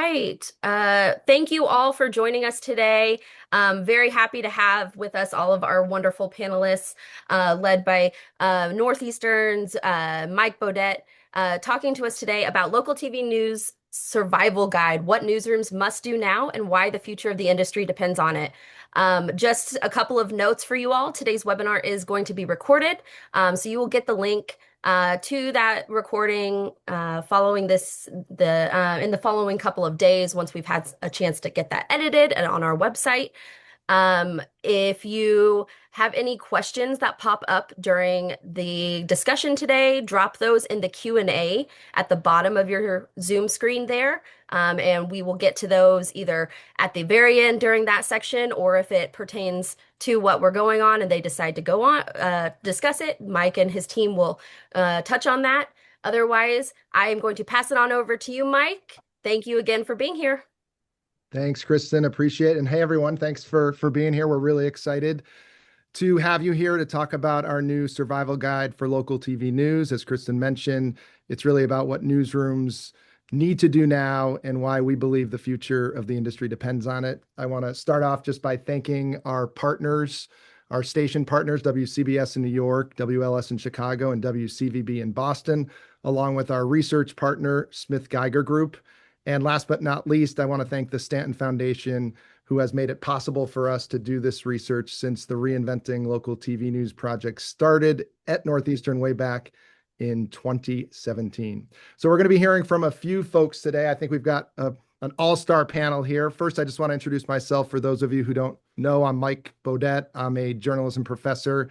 right. Thank you all for joining us today. Very happy to have with us all of our wonderful panelists, led by Northeastern's Mike Beaudet, talking to us today about local TV news survival guide, what newsrooms must do now and why the future of the industry depends on it. Just a couple of notes for you all. Today's webinar is going to be recorded, so you will get the link to that recording following in the following couple of days once we've had a chance to get that edited and on our website. If you have any questions that pop up during the discussion today, drop those in the Q&A at the bottom of your Zoom screen there. And we will get to those either at the very end during that section, or if it pertains to what we're going on and they decide to go on, discuss it, Mike and his team will touch on that. Otherwise, I am going to pass it on over to you, Mike. Thank you again for being here. Thanks, Kristen. Appreciate it. And hey, everyone, thanks for being here. We're really excited to have you here to talk about our new survival guide for local TV news. As Kristen mentioned, it's really about what newsrooms need to do now and why we believe the future of the industry depends on it. I want to start off just by thanking our partners, our station partners, WCBS in New York, WLS in Chicago, and WCVB in Boston, along with our research partner, Smith Geiger Group. And last but not least, I want to thank the Stanton Foundation, who has made it possible for us to do this research since the Reinventing Local TV News project started at Northeastern way back in 2017. So we're going to be hearing from a few folks today. I think we've got an all-star panel here. First, I just want to introduce myself. For those of you who don't know, I'm Mike Beaudet. I'm a journalism professor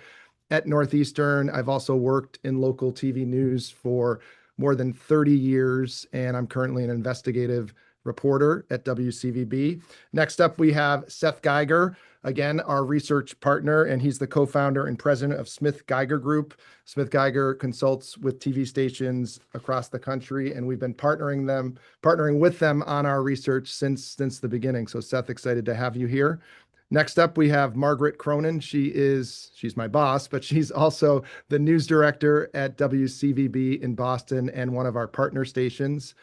at Northeastern. I've also worked in local TV news for more than 30 years, and I'm currently an investigative reporter at WCVB. Next up, we have Seth Geiger, again, our research partner, and he's the co-founder and president of Smith Geiger Group. Smith Geiger consults with TV stations across the country, and we've been partnering with them on our research since the beginning. So Seth, excited to have you here. Next up, we have Margaret Cronin. She's my boss, but she's also the news director at WCVB in Boston and one of our partner stations.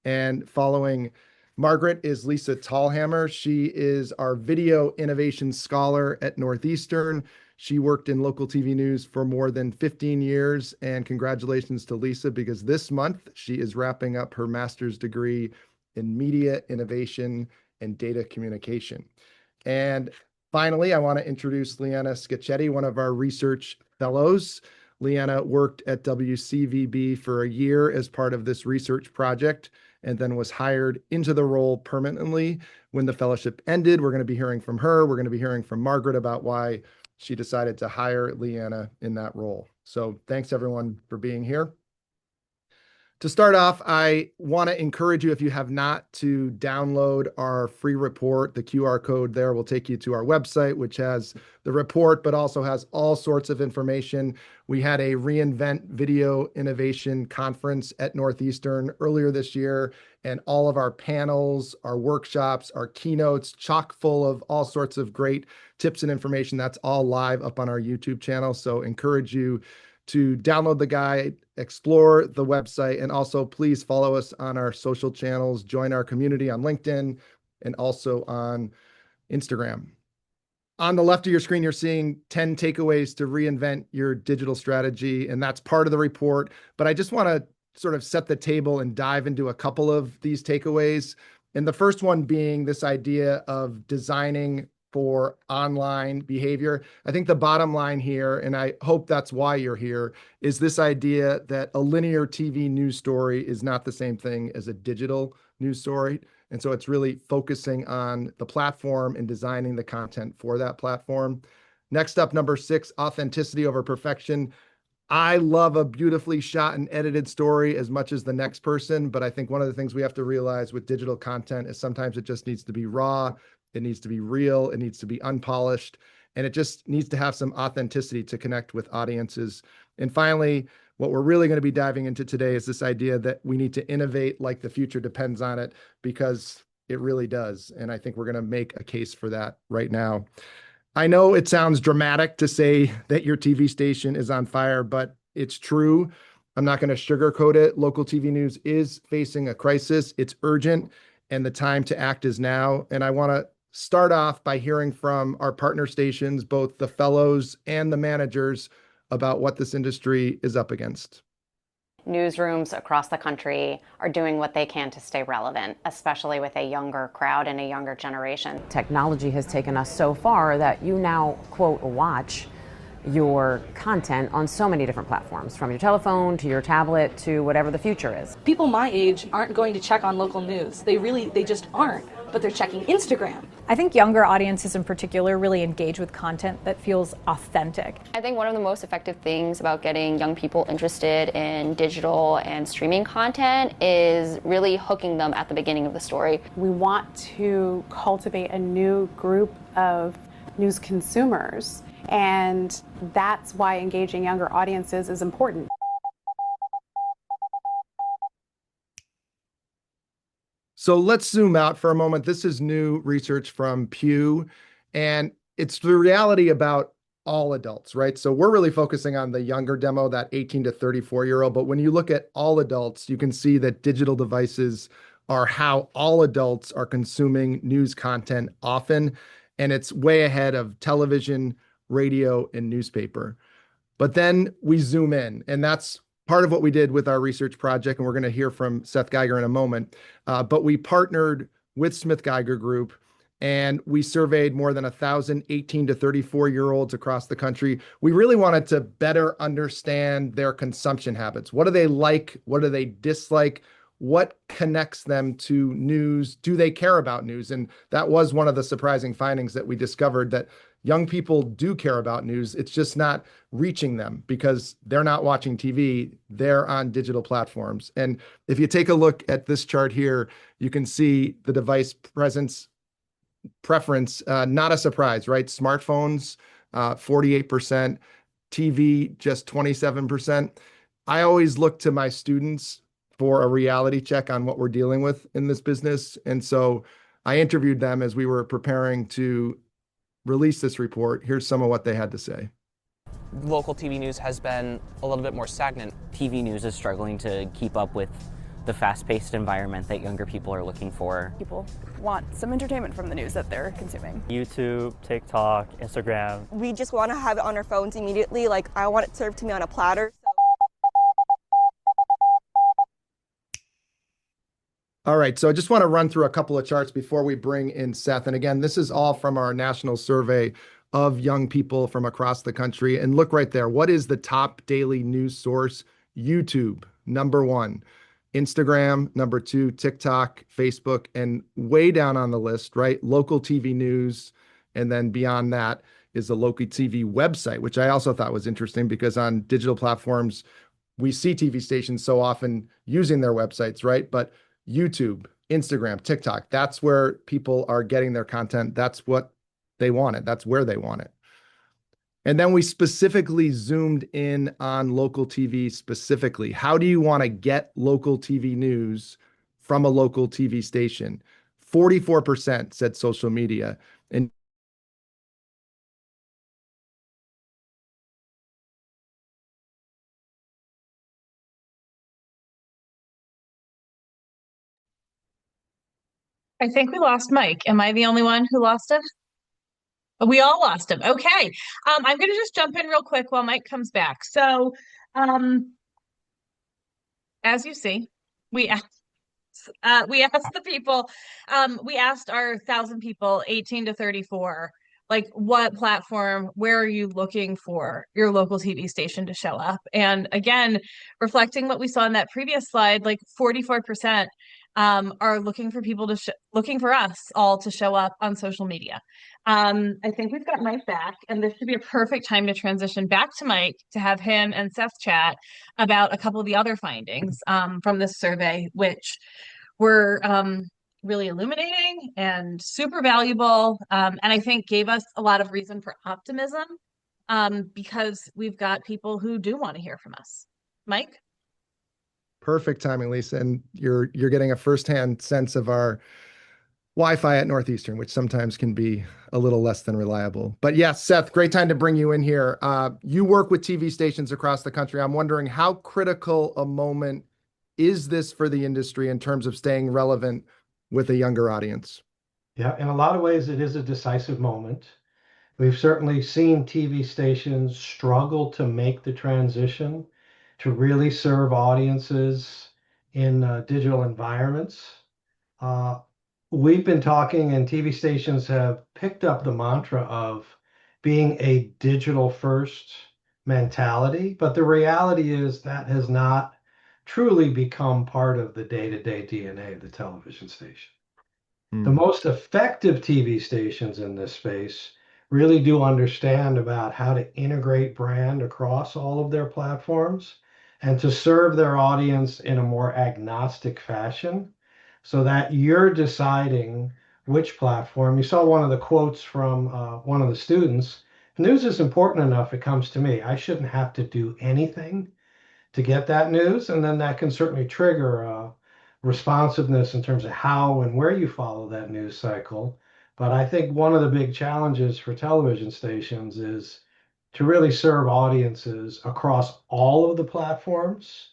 And following Margaret is Lisa Tallhammer. She is our video innovation scholar at Northeastern. She worked in local TV news for more than 15 years. And congratulations to Lisa, because this month she is wrapping up her master's degree in media innovation and data communication. And finally, I want to introduce Leanna Scacchetti, one of our research fellows. Leanna worked at WCVB for a year as part of this research project and then was hired into the role permanently when the fellowship ended. We're going to be hearing from her. We're going to be hearing from Margaret about why she decided to hire Leanna in that role. So thanks, everyone, for being here. To start off, I want to encourage you, if you have not, to download our free report. The QR code there will take you to our website, which has the report, but also has all sorts of information. We had a reInvent Video Innovation Conference at Northeastern earlier this year, and all of our panels, our workshops, our keynotes, chock full of all sorts of great tips and information. That's all live up on our YouTube channel. So encourage you to download the guide, explore the website, and also please follow us on our social channels, join our community on LinkedIn, and also on Instagram. On the left of your screen, you're seeing 10 takeaways to reinvent your digital strategy, and that's part of the report. But I just want to sort of set the table and dive into a couple of these takeaways. And the first one being this idea of designing for online behavior. I think the bottom line here, and I hope that's why you're here, is this idea that a linear TV news story is not the same thing as a digital news story. And so it's really focusing on the platform and designing the content for that platform. Next up, number 6, authenticity over perfection. I love a beautifully shot and edited story as much as the next person, but I think one of the things we have to realize with digital content is sometimes it just needs to be raw. It needs to be real. It needs to be unpolished, and it just needs to have some authenticity to connect with audiences. And finally, what we're really going to be diving into today is this idea that we need to innovate like the future depends on it, because it really does. And I think we're going to make a case for that right now. I know it sounds dramatic to say that your TV station is on fire, but it's true. I'm not going to sugarcoat it. Local TV news is facing a crisis. It's urgent. and the time to act is now. And I want to start off by hearing from our partner stations, both the fellows and the managers, about what this industry is up against. Newsrooms across the country are doing what they can to stay relevant, especially with a younger crowd and a younger generation. Technology has taken us so far that you now, quote, watch your content on so many different platforms, from your telephone to your tablet to whatever the future is. People my age aren't going to check on local news. They just aren't, but they're checking Instagram. I think younger audiences in particular really engage with content that feels authentic. I think one of the most effective things about getting young people interested in digital and streaming content is really hooking them at the beginning of the story. We want to cultivate a new group of news consumers, and that's why engaging younger audiences is important. So let's zoom out for a moment. This is new research from Pew, and it's the reality about all adults, right? So we're really focusing on the younger demo, that 18 to 34-year-old. But when you look at all adults, you can see that digital devices are how all adults are consuming news content often, and it's way ahead of television, radio, and newspaper. But then we zoom in, and that's part of what we did with our research project, and we're going to hear from Seth Geiger in a moment. But we partnered with Smith Geiger Group, and we surveyed more than 1,000 18 to 34-year-olds across the country. We really wanted to better understand their consumption habits. What do they like? What do they dislike? What connects them to news? Do they care about news? And that was one of the surprising findings, that we discovered that young people do care about news. It's just not reaching them because they're not watching TV. They're on digital platforms. And if you take a look at this chart here, you can see the device preference, not a surprise, right? Smartphones, 48%, TV, just 27%. I always look to my students for a reality check on what we're dealing with in this business. And so I interviewed them as we were preparing to release this report. Here's some of what they had to say. Local TV news has been a little bit more stagnant. TV news is struggling to keep up with the fast-paced environment that younger people are looking for. People want some entertainment from the news that they're consuming. YouTube, TikTok, Instagram. We just want to have it on our phones immediately. Like, I want it served to me on a platter. All right, so I just want to run through a couple of charts before we bring in Seth. And again, this is all from our national survey of young people from across the country. And look right there. What is the top daily news source? YouTube, number one. Instagram, number two. TikTok, Facebook, and way down on the list, right? Local TV news. And then beyond that is the local TV website, which I also thought was interesting because on digital platforms, we see TV stations so often using their websites, right? But YouTube, Instagram, TikTok, that's where people are getting their content. That's what they wanted. That's where they want it. And then we specifically zoomed in on local TV specifically. How do you want to get local TV news from a local TV station? 44% said social media. And I think we lost Mike. Am I the only one who lost him? We all lost him. Okay. I'm going to just jump in real quick while Mike comes back. So, as you see, we asked the people, we asked our 1,000 people, 18 to 34, like, what platform, where are you looking for your local TV station to show up? And again, reflecting what we saw in that previous slide, like 44% are looking for people to looking for us all to show up on social media. I think we've got Mike back, and this should be a perfect time to transition back to Mike to have him and Seth chat about a couple of the other findings from this survey, which were really illuminating and super valuable, and I think gave us a lot of reason for optimism because we've got people who do want to hear from us. Mike? Perfect timing, Lisa. And you're getting a firsthand sense of our Wi-Fi at Northeastern, which sometimes can be a little less than reliable. But yes, Seth, great time to bring you in here. You work with TV stations across the country. I'm wondering, how critical a moment is this for the industry in terms of staying relevant with a younger audience? Yeah, in a lot of ways, it is a decisive moment. We've certainly seen TV stations struggle to make the transition to really serve audiences in digital environments. Uh, we've been talking, and TV stations have picked up the mantra of being a digital first mentality, but the reality is that has not truly become part of the day-to-day DNA of the television station. The most effective TV stations in this space really do understand about how to integrate brand across all of their platforms and to serve their audience in a more agnostic fashion so that you're deciding which platform. You saw one of the quotes from one of the students. News is important enough, it comes to me. I shouldn't have to do anything to get that news. And then that can certainly trigger responsiveness in terms of how and where you follow that news cycle. But I think one of the big challenges for television stations is to really serve audiences across all of the platforms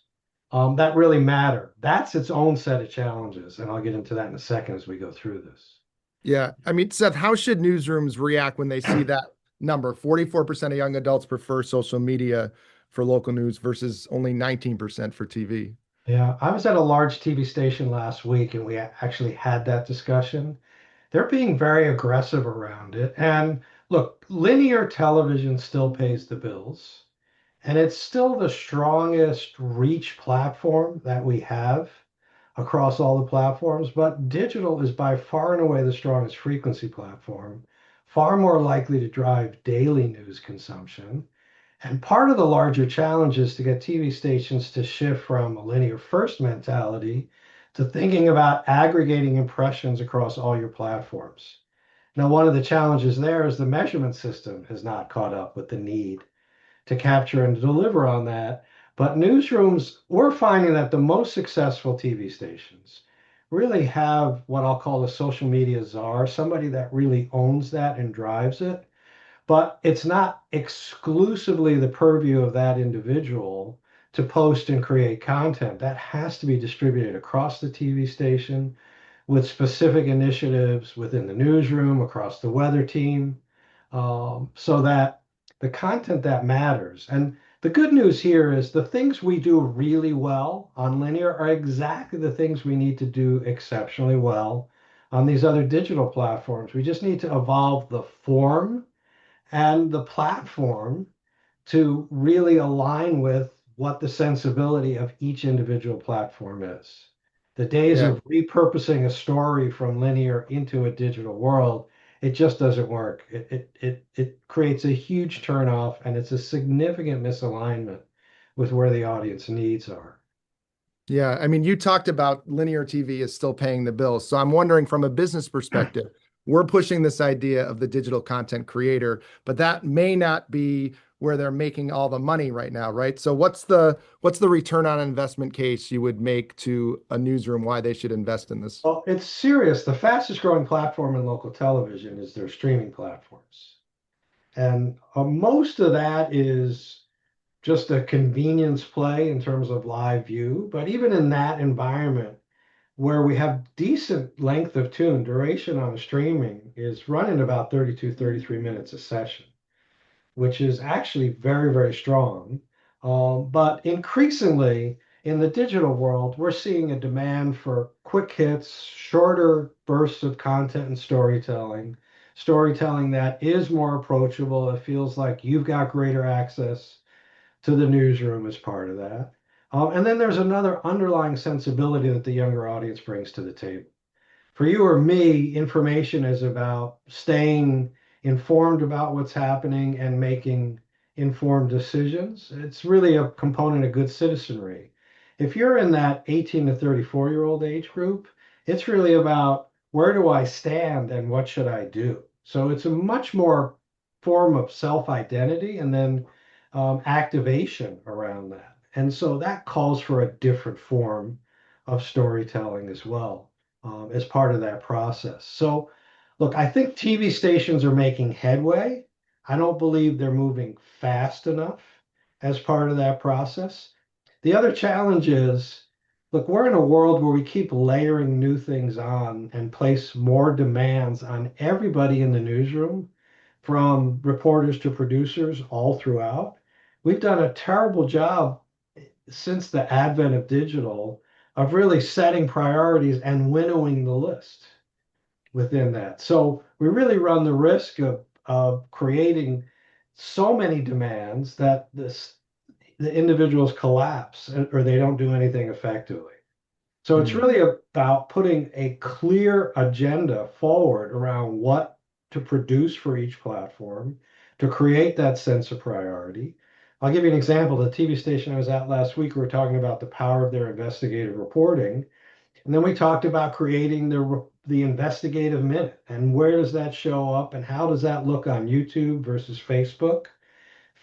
that really matter. That's its own set of challenges. And I'll get into that in a second as we go through this. Yeah. I mean, Seth, how should newsrooms react when they see that number? 44% of young adults prefer social media for local news versus only 19% for TV. Yeah, I was at a large TV station last week and we actually had that discussion. They're being very aggressive around it. And look, linear television still pays the bills, and it's still the strongest reach platform that we have across all the platforms. But digital is by far and away the strongest frequency platform, far more likely to drive daily news consumption. And part of the larger challenge is to get TV stations to shift from a linear first mentality to thinking about aggregating impressions across all your platforms. Now, one of the challenges there is the measurement system has not caught up with the need to capture and deliver on that. But newsrooms, we're finding that the most successful TV stations really have what I'll call a social media czar, somebody that really owns that and drives it. But it's not exclusively the purview of that individual to post and create content. That has to be distributed across the TV station with specific initiatives within the newsroom, across the weather team, so that the content that matters. And the good news here is the things we do really well on linear are exactly the things we need to do exceptionally well on these other digital platforms. We just need to evolve the form and the platform to really align with what the sensibility of each individual platform is. The days of repurposing a story from linear into a digital world, it just doesn't work. It creates a huge turnoff, and it's a significant misalignment with where the audience needs are. Yeah, I mean, you talked about linear TV is still paying the bills. So I'm wondering from a business perspective, we're pushing this idea of the digital content creator, but that may not be where they're making all the money right now, right? So what's the return on investment case you would make to a newsroom why they should invest in this? Well, it's serious. The fastest growing platform in local television is their streaming platforms. And most of that is just a convenience play in terms of live view. But even in that environment, where we have decent length of tune, duration on streaming is running about 32, 33 minutes a session, which is actually very, very strong. But increasingly in the digital world, we're seeing a demand for quick hits, shorter bursts of content and storytelling that is more approachable. It feels like you've got greater access to the newsroom as part of that. And then there's another underlying sensibility that the younger audience brings to the table. For you or me, information is about staying informed about what's happening and making informed decisions. It's really a component of good citizenry. If you're in that 18 to 34-year-old age group, it's really about where do I stand and what should I do? So it's a much more form of self-identity and then activation around that. And so that calls for a different form of storytelling as well as part of that process. So, look, I think TV stations are making headway. I don't believe they're moving fast enough as part of that process. The other challenge is look, we're in a world where we keep layering new things on and place more demands on everybody in the newsroom, from reporters to producers all throughout. We've done a terrible job since the advent of digital of really setting priorities and winnowing the list within that. So we really run the risk of creating so many demands that the individuals collapse or they don't do anything effectively. So it's really about putting a clear agenda forward around what to produce for each platform to create that sense of priority. I'll give you an example. The TV station I was at last week, we were talking about the power of their investigative reporting. And then we talked about creating the investigative minute and where does that show up and how does that look on YouTube versus Facebook.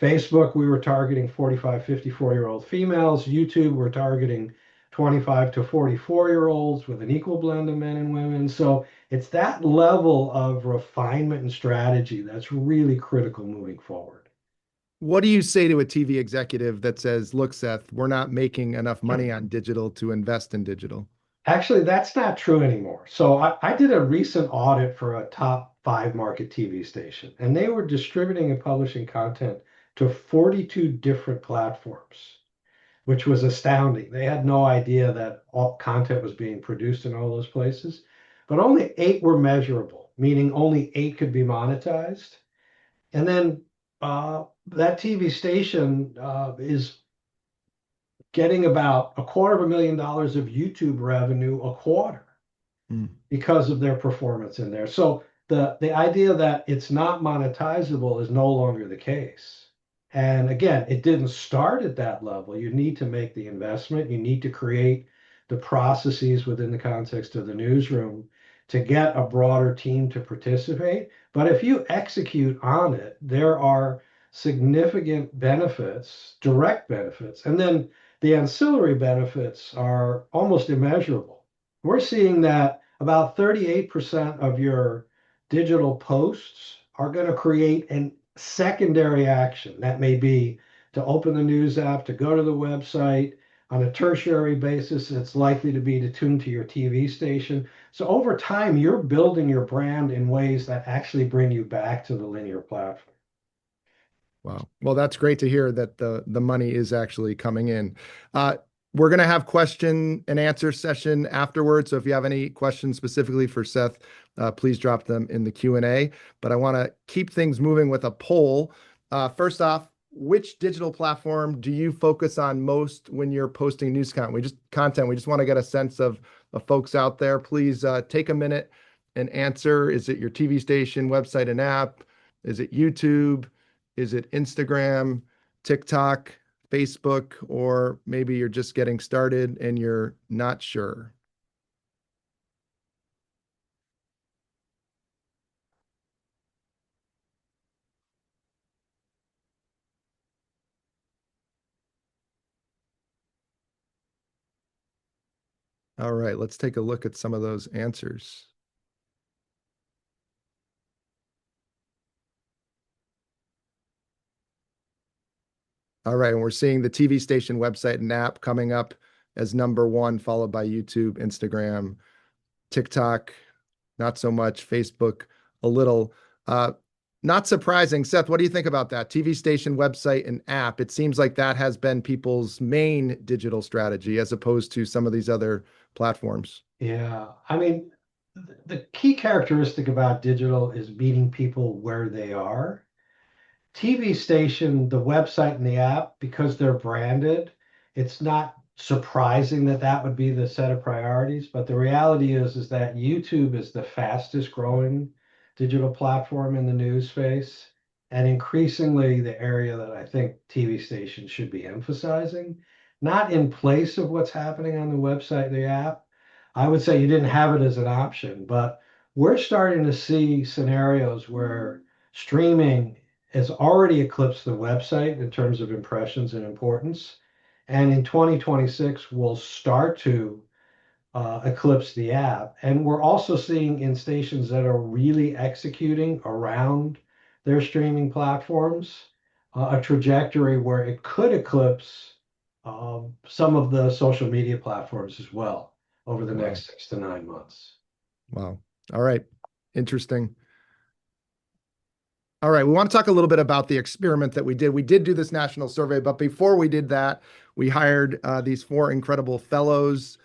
Facebook, we were targeting 45, 54-year-old females. YouTube, we're targeting 25 to 44-year-olds with an equal blend of men and women. So it's that level of refinement and strategy that's really critical moving forward. What do you say to a TV executive that says, look, Seth, we're not making enough money on digital to invest in digital? Actually, that's not true anymore. So I did a recent audit for a top 5 market TV station, and they were distributing and publishing content to 42 different platforms, which was astounding. They had no idea that all content was being produced in all those places, but only 8 were measurable, meaning only 8 could be monetized. And then that TV station is getting about $250,000 of YouTube revenue a quarter because of their performance in there. So the idea that it's not monetizable is no longer the case. And again, it didn't start at that level. You need to make the investment. You need to create the processes within the context of the newsroom to get a broader team to participate. But if you execute on it, there are significant benefits, direct benefits, and then the ancillary benefits are almost immeasurable. We're seeing that about 38% of your digital posts are going to create an secondary action. That may be to open the news app, to go to the website. On a tertiary basis, it's likely to be to tune to your TV station. So over time, you're building your brand in ways that actually bring you back to the linear platform. Wow. Well, that's great to hear that the money is actually coming in. We're going to have question and answer session afterwards. So if you have any questions specifically for Seth, please drop them in the Q&A. But I want to keep things moving with a poll. First off, which digital platform do you focus on most when you're posting news content? We just want to get a sense of the folks out there. Please take a minute and answer. Is it your TV station, website, and app? Is it YouTube? Is it Instagram, TikTok, Facebook, or maybe you're just getting started and you're not sure? All right, let's take a look at some of those answers. All right, and we're seeing the TV station website and app coming up as #1, followed by YouTube, Instagram, TikTok, not so much, Facebook, a little. Not surprising. Seth, what do you think about that? TV station website and app. It seems like that has been people's main digital strategy as opposed to some of these other platforms. Yeah, I mean, the key characteristic about digital is meeting people where they are. TV station, the website and the app, because they're branded, it's not surprising that that would be the set of priorities. But the reality is that YouTube is the fastest growing digital platform in the news space, and increasingly the area that I think TV stations should be emphasizing, not in place of what's happening on the website, the app. I would say you didn't have it as an option, but we're starting to see scenarios where streaming has already eclipsed the website in terms of impressions and importance. And in 2026, will start to eclipse the app. And we're also seeing in stations that are really executing around their streaming platforms a trajectory where it could eclipse some of the social media platforms as well over the Wow. next 6 to 9 months. Wow. All right. Interesting. All right, we want to talk a little bit about the experiment that we did. We did do this national survey, but before we did that, we hired these 4 incredible fellows.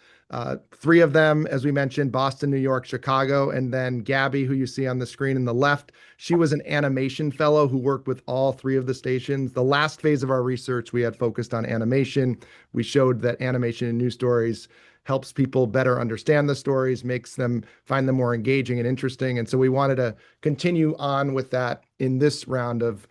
3 of them, as we mentioned, Boston, New York, Chicago, and then Gabby, who you see on the screen in the left. She was an animation fellow who worked with all 3 of the stations. The last phase of our research, we had focused on animation. We showed that animation in news stories helps people better understand the stories, makes them find them more engaging and interesting. And so we wanted to continue on with that in this round of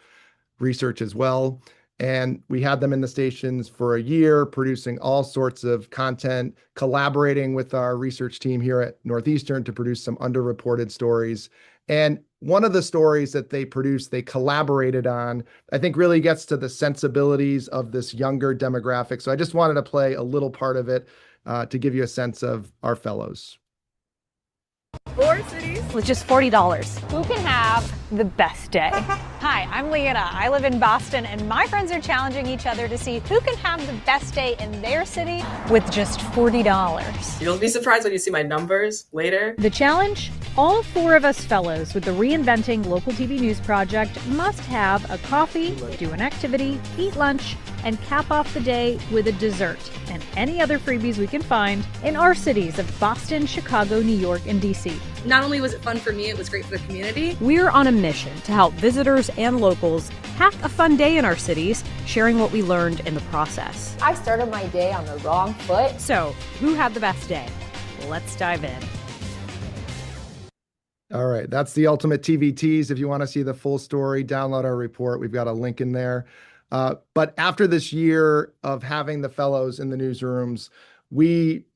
research as well. And we had them in the stations for a year, producing all sorts of content, collaborating with our research team here at Northeastern to produce some underreported stories. And one of the stories that they produced, they collaborated on, I think really gets to the sensibilities of this younger demographic. So I just wanted to play a little part of it to give you a sense of our fellows. 4 cities with just $40. Who can have The best day. Hi, I'm Leanna. I live in Boston, and my friends are challenging each other to see who can have the best day in their city with just $40. You'll be surprised when you see my numbers later. The challenge? All 4 of us fellows with the Reinventing Local TV News project must have a coffee, do an activity, eat lunch, and cap off the day with a dessert and any other freebies we can find in our cities of Boston, Chicago, New York, and DC. Not only was it fun for me, it was great for the community. We're on a mission to help visitors and locals hack a fun day in our cities, sharing what we learned in the process. I started my day on the wrong foot. So, who had the best day? Let's dive in. All right, that's the ultimate TV tease. If you want to see the full story, download our report. We've got a link in there. But after this year of having the fellows in the newsrooms, we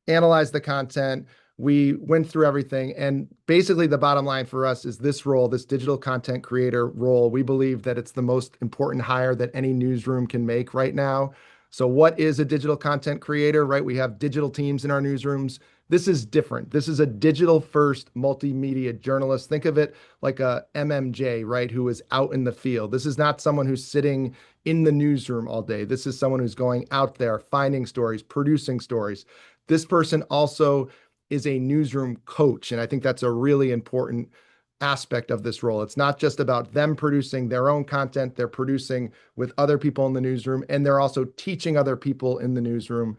analyzed the content. We went through everything. And basically the bottom line for us is this role, this digital content creator role. We believe that it's the most important hire that any newsroom can make right now. So what is a digital content creator, right? We have digital teams in our newsrooms. This is different. This is a digital first multimedia journalist. Think of it like a MMJ, right? Who is out in the field. This is not someone who's sitting in the newsroom all day. This is someone who's going out there, finding stories, producing stories. This person also is a newsroom coach. And I think that's a really important aspect of this role. It's not just about them producing their own content. They're producing with other people in the newsroom, and they're also teaching other people in the newsroom.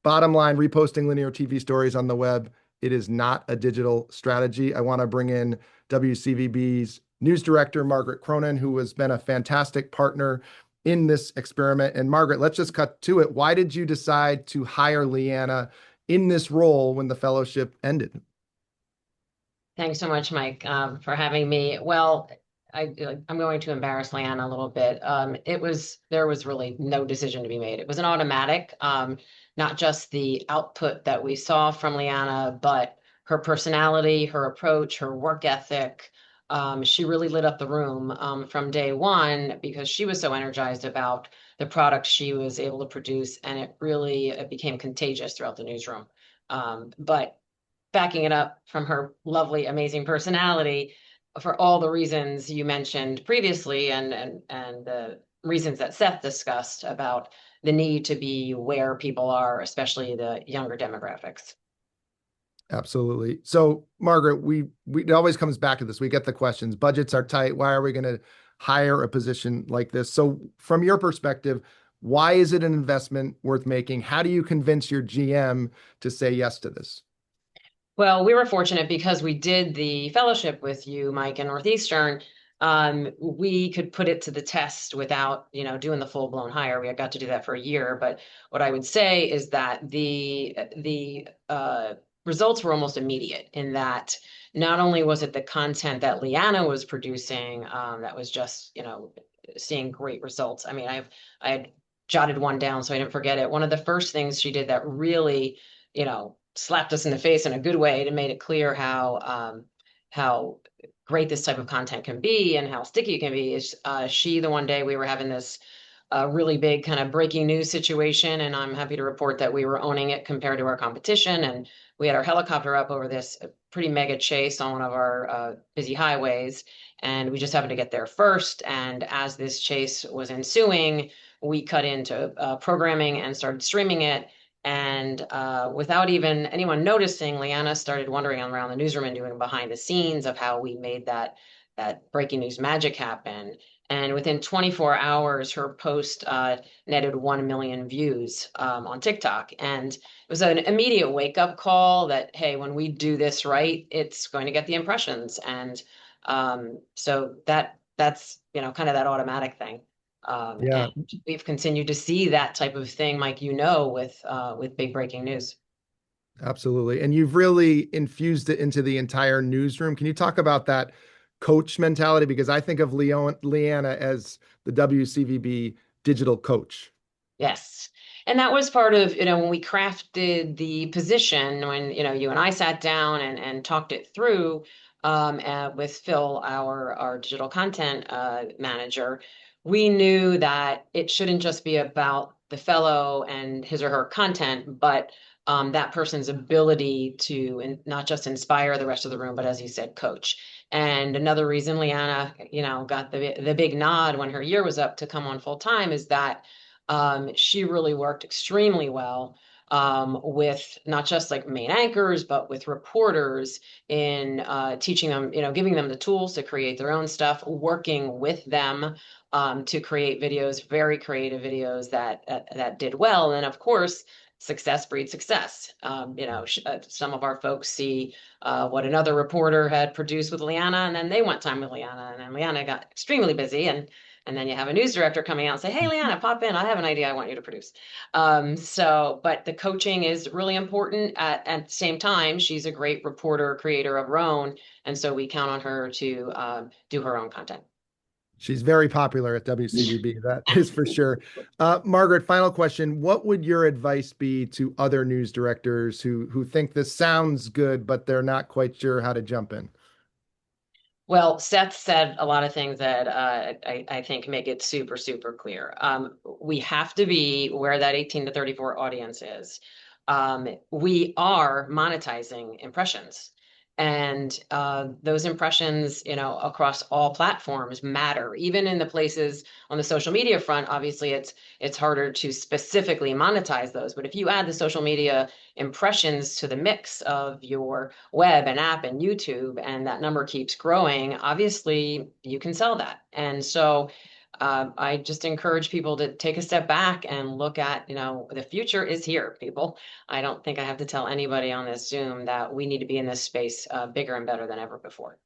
Bottom line, reposting linear TV stories on the web, it is not a digital strategy. I want to bring in WCVB's news director, Margaret Cronin, who has been a fantastic partner in this experiment. And Margaret, let's just cut to it. Why did you decide to hire Leanna in this role when the fellowship ended? Thanks so much, Mike, for having me. Well, I'm going to embarrass Leanna a little bit. There was really no decision to be made. It was an automatic, not just the output that we saw from Leanna, but her personality, her approach, her work ethic. She really lit up the room from day one because she was so energized about the product she was able to produce, and it became contagious throughout the newsroom. But backing it up from her lovely, amazing personality, for all the reasons you mentioned previously, and the reasons that Seth discussed about the need to be where people are, especially the younger demographics. Absolutely. So, Margaret, it always comes back to this. We get the questions. Budgets are tight. Why are we going to hire a position like this? So, from your perspective, why is it an investment worth making? How do you convince your GM to say yes to this? Well, we were fortunate because we did the fellowship with you, Mike, in Northeastern. We could put it to the test without, doing the full-blown hire. We got to do that for a year. But what I would say is that the results were almost immediate in that not only was it the content that Leanna was producing that was just, seeing great results. I mean, I had jotted one down so I didn't forget it. One of the first things she did that really, slapped us in the face in a good way and made it clear how great this type of content can be and how sticky it can be is the one day we were having this really big kind of breaking news situation, and I'm happy to report that we were owning it compared to our competition. And we had our helicopter up over this pretty mega chase on one of our busy highways, and we just happened to get there first. And as this chase was ensuing, we cut into programming and started streaming it. And without even anyone noticing, Leanna started wandering around the newsroom and doing behind the scenes of how we made that breaking news magic happen. And within 24 hours, her post netted 1 million views on TikTok. And it was an immediate wake-up call that, hey, when we do this right, it's going to get the impressions. And so that's, you know, kind of that automatic thing. Yeah, And we've continued to see that type of thing, Mike, you know, with big breaking news. absolutely. And you've really infused it into the entire newsroom. Can you talk about that coach mentality? Because I think of Leanna as the WCVB digital coach. Yes. And that was part of, you know, when we crafted the position, when, you know, you and I sat down and talked it through with Phil, our digital content manager, we knew that it shouldn't just be about the fellow and his or her content, but that person's ability to not just inspire the rest of the room, but as you said, coach. And another reason Leanna, you know, got the big nod when her year was up to come on full time is that she really worked extremely well with not just like main anchors, but with reporters in teaching them, you know, giving them the tools to create their own stuff, working with them to create videos, very creative videos that did well. And of course, success breeds success. You know, some of our folks see what another reporter had produced with Leanna, and then they want time with Leanna, and then Leanna got extremely busy, and then you have a news director coming out and say, hey, Leanna, pop in. I have an idea I want you to produce. But the coaching is really important. At the same time, she's a great reporter, creator of her own. And so we count on her to do her own content. She's very popular at WCVB, that is for sure. Margaret, final question. What would your advice be to other news directors who think this sounds good, but they're not quite sure how to jump in? Well, Seth said a lot of things that I think make it super, super clear. We have to be where that 18 to 34 audience is. We are monetizing impressions. And those impressions, you know, across all platforms matter. Even in the places on the social media front, obviously it's harder to specifically monetize those. But if you add the social media impressions to the mix of your web and app and YouTube, and that number keeps growing, obviously you can sell that. And so I just encourage people to take a step back and look at, you know, the future is here, people. I don't think I have to tell anybody on this Zoom that we need to be in this space bigger and better than ever before.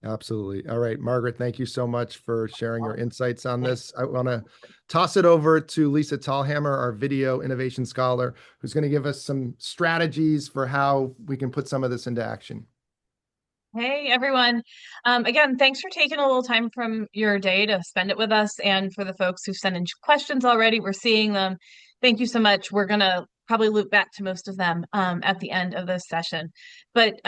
Absolutely. All right, Margaret, thank you so much for sharing your insights on this. I want to toss it over to Lisa Tallhammer, our video innovation scholar, who's going to give us some strategies for how we can put some of this into action. Hey, everyone. Again, thanks for taking a little time from your day to spend it with us. And for the folks who've sent in questions already, we're seeing them. Thank you so much. We're going to probably loop back to most of them at the end of this session. But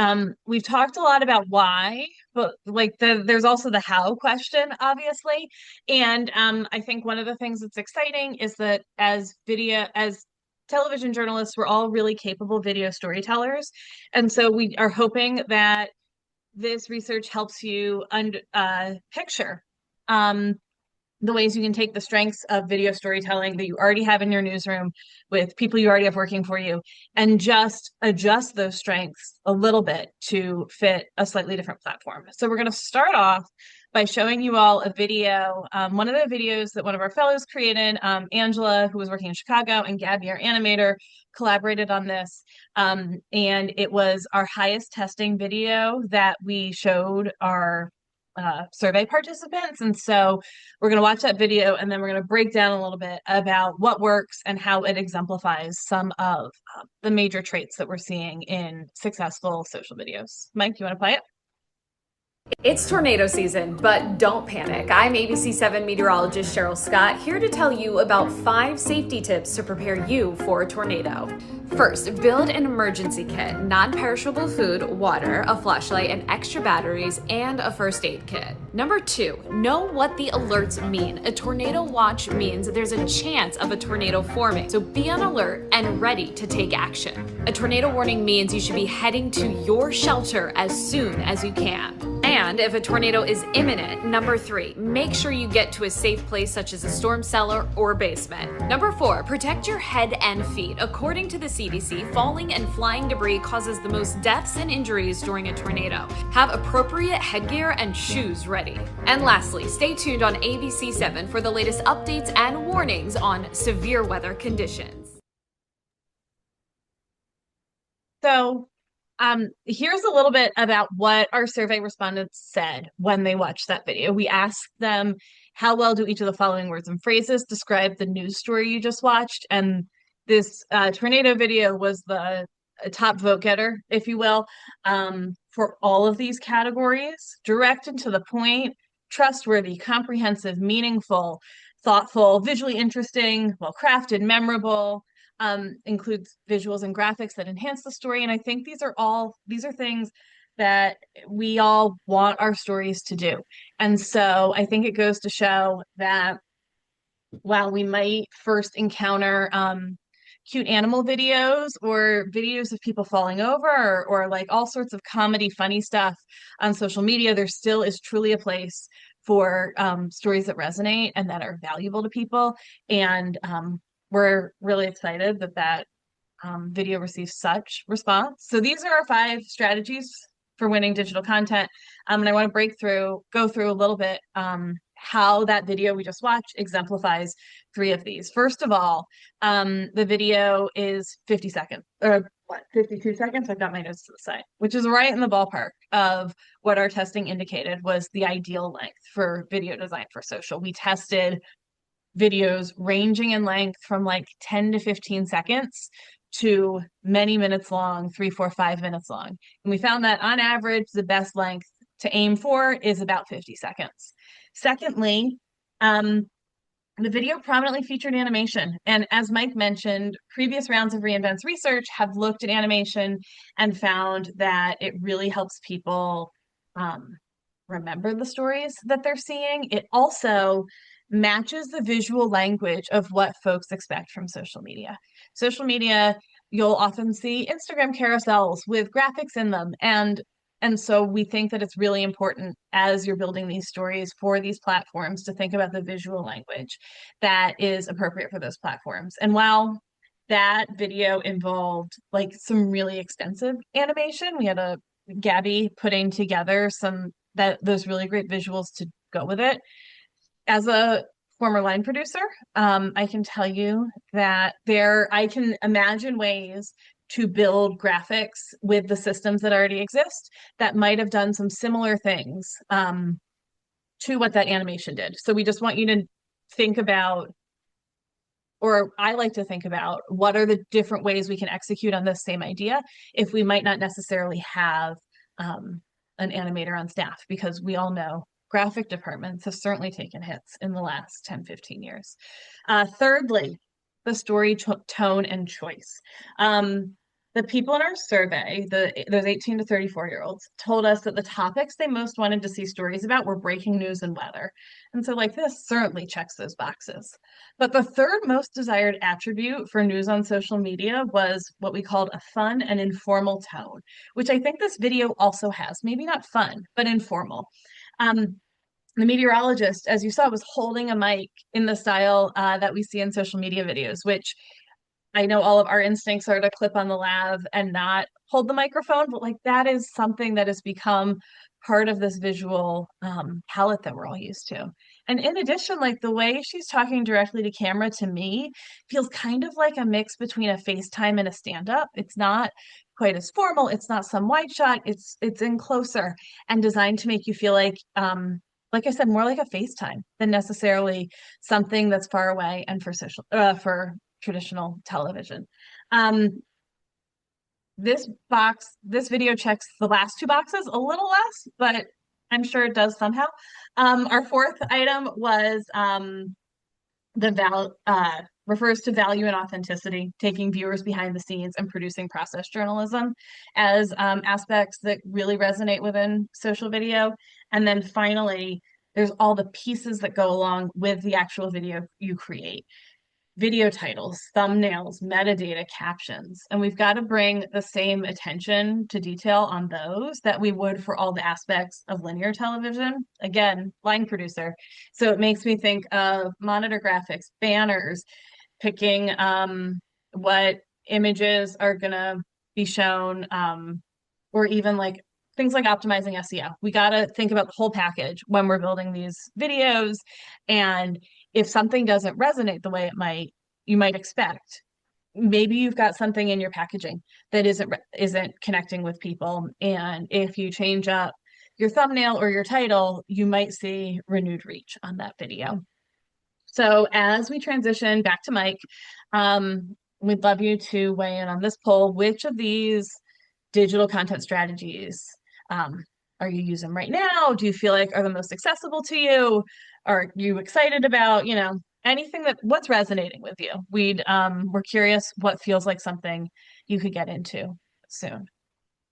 we've talked a lot about why, but like there's also the how question, obviously. And I think one of the things that's exciting is that as television journalists, we're all really capable video storytellers. And so we are hoping that this research helps you picture the ways you can take the strengths of video storytelling that you already have in your newsroom with people you already have working for you and just adjust those strengths a little bit to fit a slightly different platform. So we're going to start off by showing you all a video, one of the videos that one of our fellows created. Angela, who was working in Chicago, and Gabby, our animator, collaborated on this. And it was our highest testing video that we showed our survey participants. And so we're going to watch that video, and then we're going to break down a little bit about what works and how it exemplifies some of the major traits that we're seeing in successful social videos. Mike, you want to play it? It's tornado season, but don't panic. I'm ABC7 meteorologist Cheryl Scott, here to tell you about 5 safety tips to prepare you for a tornado. First, build an emergency kit, non-perishable food, water, a flashlight, and extra batteries, and a first aid kit. Number 2, know what the alerts mean. A tornado watch means there's a chance of a tornado forming, so be on alert and ready to take action. A tornado warning means you should be heading to your shelter as soon as you can. And And if a tornado is imminent, number 3, make sure you get to a safe place such as a storm cellar or basement. Number 4, protect your head and feet. According to the CDC, falling and flying debris causes the most deaths and injuries during a tornado. Have appropriate headgear and shoes ready. And lastly, stay tuned on ABC7 for the latest updates and warnings on severe weather conditions. So here's a little bit about what our survey respondents said when they watched that video. We asked them, how well do each of the following words and phrases describe the news story you just watched? And this tornado video was the top vote getter, if you will, for all of these categories: direct and to the point, trustworthy, comprehensive, meaningful, thoughtful, visually interesting, well-crafted, memorable, includes visuals and graphics that enhance the story. And I think these are things that we all want our stories to do. And so I think it goes to show that while we might first encounter cute animal videos or videos of people falling over or like all sorts of comedy, funny stuff on social media, there still is truly a place for stories that resonate and that are valuable to people. And we're really excited that video receives such response. So these are our 5 strategies for winning digital content. And I want to go through a little bit how that video we just watched exemplifies 3 of these. First of all, the video is 50 seconds, or 52 seconds? I've got my notes to the side, which is right in the ballpark of what our testing indicated was the ideal length for video design for social. We tested videos ranging in length from like 10 to 15 seconds to many minutes long, 3, 4, 5 minutes long. And we found that on average, the best length to aim for is about 50 seconds. Secondly, the video prominently featured animation. And as Mike mentioned, previous rounds of reInvent's research have looked at animation and found that it really helps people remember the stories that they're seeing. It also matches the visual language of what folks expect from social media. Social media, you'll often see Instagram carousels with graphics in them. And so we think that it's really important as you're building these stories for these platforms to think about the visual language that is appropriate for those platforms. And while that video involved like some really expensive animation, we had Gabby putting together those really great visuals to go with it. As a former line producer, I can tell you that I can imagine ways to build graphics with the systems that already exist that might have done some similar things to what that animation did. So we just want you to think about, or I like to think about, what are the different ways we can execute on this same idea if we might not necessarily have an animator on staff, because we all know graphic departments have certainly taken hits in the last 10, 15 years. Thirdly, the story tone and choice. The people in our survey, those 18 to 34-year-olds, told us that the topics they most wanted to see stories about were breaking news and weather. And so like this certainly checks those boxes. But the third most desired attribute for news on social media was what we called a fun and informal tone, which I think this video also has. Maybe not fun, but informal. The meteorologist, as you saw, was holding a mic in the style that we see in social media videos, which I know all of our instincts are to clip on the lav and not hold the microphone, but like that is something that has become part of this visual palette that we're all used to. And in addition, like the way she's talking directly to camera to me feels kind of like a mix between a FaceTime and a stand-up. It's not quite as formal. It's not some wide shot. It's in closer and designed to make you feel like I said, more like a FaceTime than necessarily something that's far away and for traditional television. This video checks the last 2 boxes a little less, but I'm sure it does somehow. Our 4th item was refers to value and authenticity, taking viewers behind the scenes and producing process journalism as aspects that really resonate within social video. And then finally, there's all the pieces that go along with the actual video you create. video titles, thumbnails, metadata, captions. And we've got to bring the same attention to detail on those that we would for all the aspects of linear television. Again, line producer. So it makes me think of monitor graphics, banners, picking what images are going to be shown, or even like things like optimizing SEO. We got to think about the whole package when we're building these videos. And if something doesn't resonate the way you might expect, maybe you've got something in your packaging that isn't connecting with people. And if you change up your thumbnail or your title, you might see renewed reach on that video. So as we transition back to Mike, we'd love you to weigh in on this poll. Which of these digital content strategies are you using right now? Do you feel like are the most accessible to you? Are you excited about, anything what's resonating with you? We're curious what feels like something you could get into soon.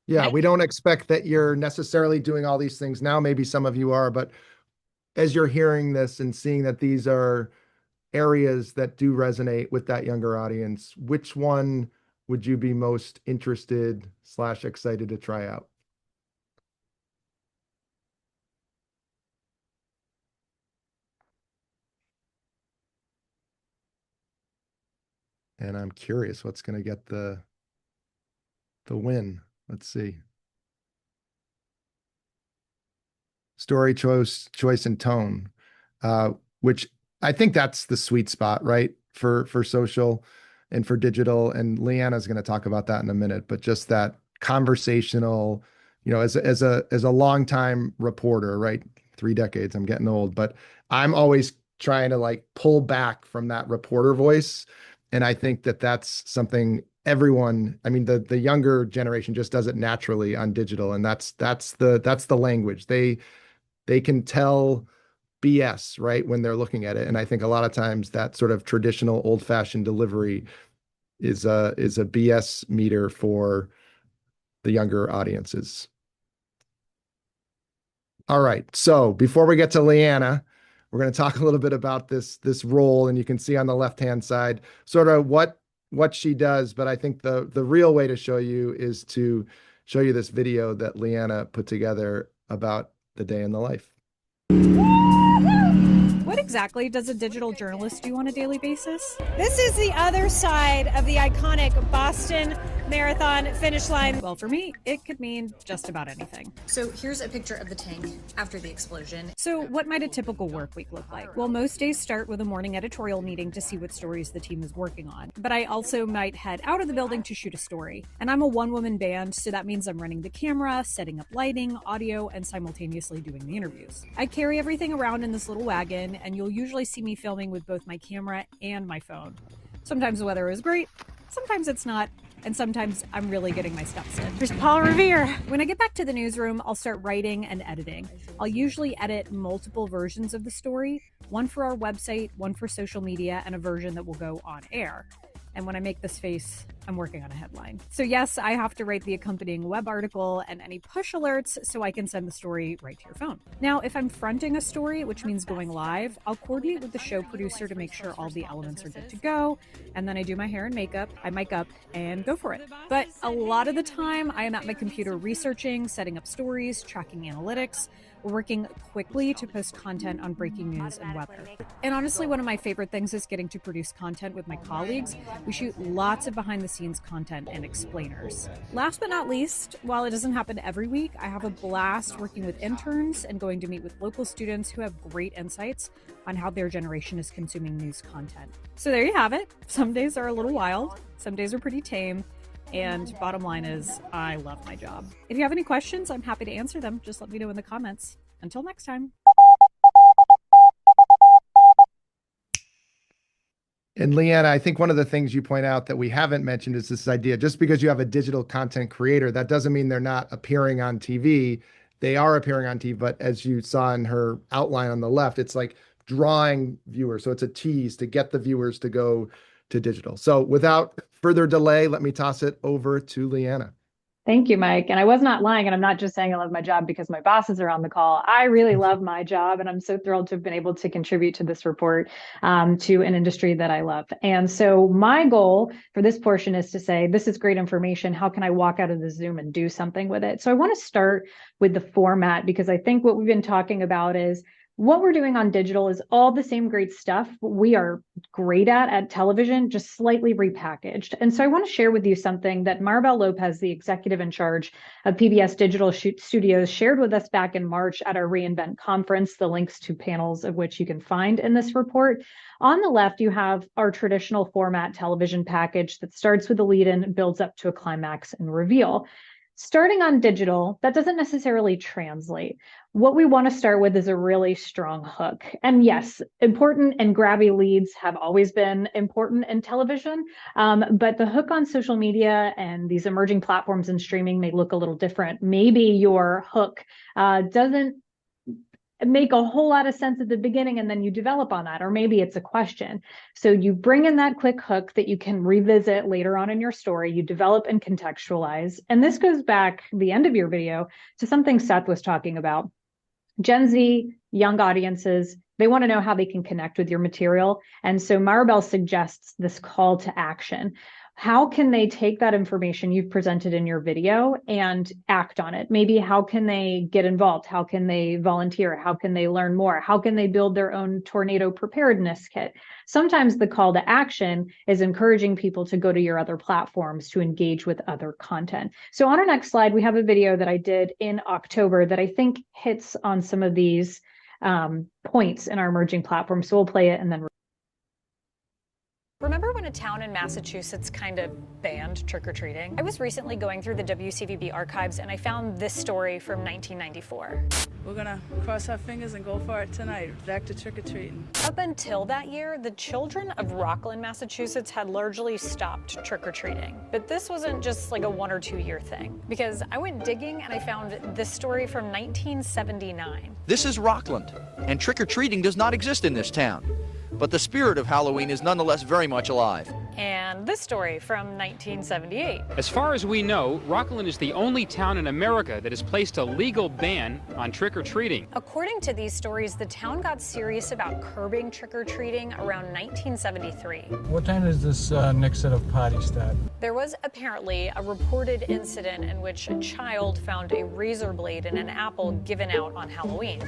Yeah, we don't expect that you're necessarily doing all these things now. Maybe some of you are, but as you're hearing this and seeing that these are areas that do resonate with that younger audience, which one would you be most interested / excited to try out? And I'm curious what's going to get the win. Let's see. Story choice and tone, which I think that's the sweet spot, right? For social and for digital. And Leanna's going to talk about that in a minute, but just that conversational, as a longtime reporter, right? 3 decades, I'm getting old, but I'm always trying to like pull back from that reporter voice. And I think that that's something everyone, I mean, the younger generation just does it naturally on digital. And that's the language. They can tell BS, right, when they're looking at it. And I think a lot of times that sort of traditional old-fashioned delivery is a BS meter for the younger audiences. All right. So before we get to Leanna, we're going to talk a little bit about this role, and you can see on the left-hand side sort of what she does. But I think the real way to show you is to show you this video that Leanna put together about the day in the life. What exactly does a digital journalist do on a daily basis? This is the other side of the iconic Boston Marathon finish line. Well, for me, it could mean just about anything. So here's a picture of the tank after the explosion. So what might a typical work week look like? Well, most days start with a morning editorial meeting to see what stories the team is working on. But I also might head out of the building to shoot a story. And I'm a one-woman band, so that means I'm running the camera, setting up lighting, audio, and simultaneously doing the interviews. I carry everything around in this little wagon, and you'll usually see me filming with both my camera and my phone. Sometimes the weather is great, sometimes it's not, and sometimes I'm really getting my steps in. There's Paul Revere. When I get back to the newsroom, I'll start writing and editing. I'll usually edit multiple versions of the story, one for our website, one for social media, and a version that will go on air. And when I make this face, I'm working on a headline. So yes, I have to write the accompanying web article and any push alerts so I can send the story right to your phone. Now, if I'm fronting a story, which means going live, I'll coordinate with the show producer to make sure all the elements are good to go. And then I do my hair and makeup, I mic up, and go for it. But a lot of the time, I am at my computer researching, setting up stories, tracking analytics, working quickly to post content on breaking news and weather. And honestly, one of my favorite things is getting to produce content with my colleagues. We shoot lots of behind-the-scenes content and explainers. Last but not least, while it doesn't happen every week, I have a blast working with interns and going to meet with local students who have great insights on how their generation is consuming news content. So there you have it. Some days are a little wild, some days are pretty tame, and bottom line is, I love my job. If you have any questions, I'm happy to answer them. Just let me know in the comments. Until next time. And Leanna, I think one of the things you point out that we haven't mentioned is this idea, just because you have a digital content creator, that doesn't mean they're not appearing on TV. They are appearing on TV, but as you saw in her outline on the left, it's like drawing viewers. So it's a tease to get the viewers to go to digital. So without further delay, let me toss it over to Leanna. Thank you, Mike. And I was not lying, and I'm not just saying I love my job because my bosses are on the call. I really love my job, and I'm so thrilled to have been able to contribute to this report to an industry that I love. And so my goal for this portion is to say, this is great information. How can I walk out of the Zoom and do something with it? So I want to start with the format, because I think what we've been talking about is what we're doing on digital is all the same great stuff we are great at television, just slightly repackaged. And so I want to share with you something that Maribel Lopez, the executive in charge of PBS Digital Studios, shared with us back in March at our reInvent conference, the links to panels of which you can find in this report. On the left, you have our traditional format television package that starts with a lead-in, builds up to a climax and reveal. Starting on digital, that doesn't necessarily translate. What we want to start with is a really strong hook. And yes, important and grabby leads have always been important in television, but the hook on social media and these emerging platforms and streaming may look a little different. Maybe your hook doesn't make a whole lot of sense at the beginning and then you develop on that, or maybe it's a question. So you bring in that quick hook that you can revisit later on in your story, you develop and contextualize. And this goes back, the end of your video, to something Seth was talking about. Gen Z, young audiences, they want to know how they can connect with your material. And so Maribel suggests this call to action. How can they take that information you've presented in your video and act on it? Maybe how can they get involved? How can they volunteer? How can they learn more? How can they build their own tornado preparedness kit? Sometimes the call to action is encouraging people to go to your other platforms to engage with other content. So on our next slide, we have a video that I did in October that I think hits on some of these points in our emerging platforms. So we'll play it and then. Remember when a town in Massachusetts kind of banned trick-or-treating? I was recently going through the WCVB archives and I found this story from 1994. We're gonna cross our fingers and go for it tonight. Back to trick-or-treating. Up until that year, the children of Rockland, Massachusetts had largely stopped trick-or-treating. But this wasn't just like a 1 or 2 year thing, because I went digging and I found this story from 1979. This is Rockland, and trick-or-treating does not exist in this town. But the spirit of Halloween is nonetheless very much alive. And this story from 1978. As far as we know, Rockland is the only town in America that has placed a legal ban on trick-or-treating. According to these stories, the town got serious about curbing trick-or-treating around 1973. What time does this next set of parties start? There was apparently a reported incident in which a child found a razor blade in an apple given out on Halloween.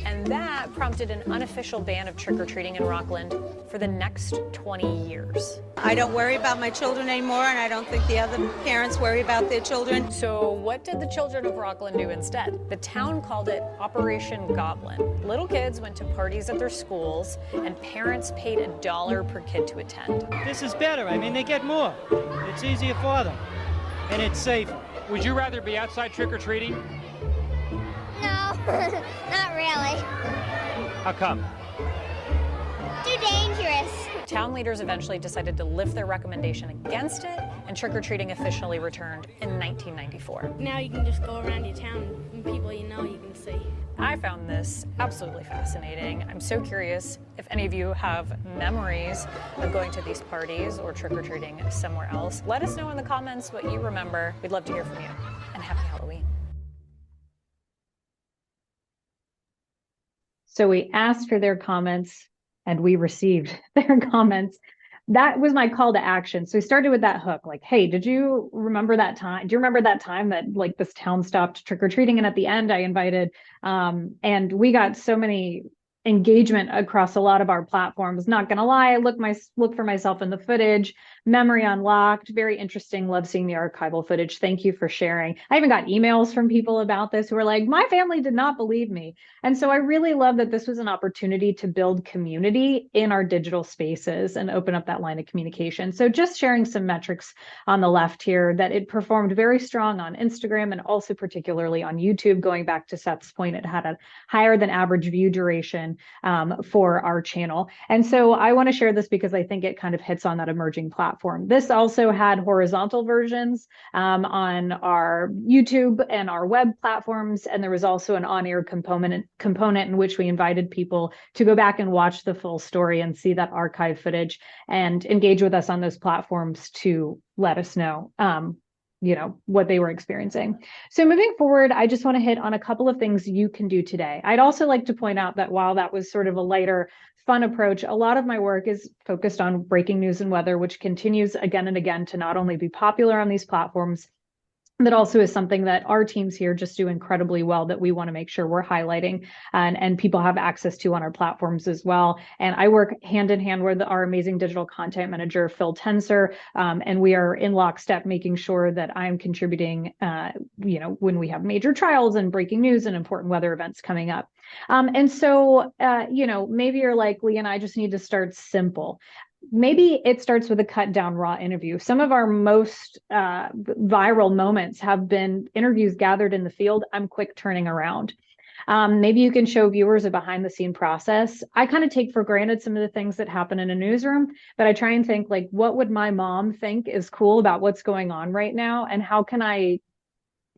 And that prompted an unofficial ban of trick-or-treating in Rockland for the next 20 years. I don't worry about my children anymore, and I don't think the other parents worry about their children. So what did the children of Rockland do instead? The town called it Operation Goblin. Little kids went to parties at their schools, and parents paid $1 per kid to attend. This is better. I mean, they get more. It's easier for them, and it's safer. Would you rather be outside trick-or-treating? No, not really. How come? Too dangerous. Town leaders eventually decided to lift their recommendation against it, and trick-or-treating officially returned in 1994. Now you can just go around your town and people you know you can see. I found this absolutely fascinating. I'm so curious if any of you have memories of going to these parties or trick-or-treating somewhere else. Let us know in the comments what you remember. We'd love to hear from you. And happy Halloween. So we asked for their comments and we received their comments. That was my call to action. So we started with that hook, like, hey, did you remember that time? Do you remember that time that like this town stopped trick-or-treating? And at the end I invited, and we got so many engagement across a lot of our platforms. Not gonna lie, I look for myself in the footage. Memory unlocked, very interesting. Love seeing the archival footage. Thank you for sharing. I even got emails from people about this who were like, my family did not believe me. And so I really love that this was an opportunity to build community in our digital spaces and open up that line of communication. So just sharing some metrics on the left here, that it performed very strong on Instagram and also particularly on YouTube. Going back to Seth's point, it had a higher than average view duration production for our channel. And so I want to share this because I think it kind of hits on that emerging platform. This also had horizontal versions on our YouTube and our web platforms, and there was also an on-air component in which we invited people to go back and watch the full story and see that archive footage and engage with us on those platforms to let us know what they were experiencing. So moving forward, I just want to hit on a couple of things you can do today. I'd also like to point out that while that was sort of a lighter, fun approach, a lot of my work is focused on breaking news and weather, which continues again and again to not only be popular on these platforms, but also is something that our teams here just do incredibly well that we want to make sure we're highlighting and people have access to on our platforms as well. And I work hand in hand with our amazing digital content manager, Phil Tenser, and we are in lockstep making sure that I'm contributing, when we have major trials and breaking news and important weather events coming up. And so, maybe you're like, Leanna, I just need to start simple. Maybe it starts with a cut down raw interview. Some of our most viral moments have been interviews gathered in the field. I'm quick turning around. Maybe you can show viewers a behind the scene process. I kind of take for granted some of the things that happen in a newsroom, but I try and think like, what would my mom think is cool about what's going on right now? And how can I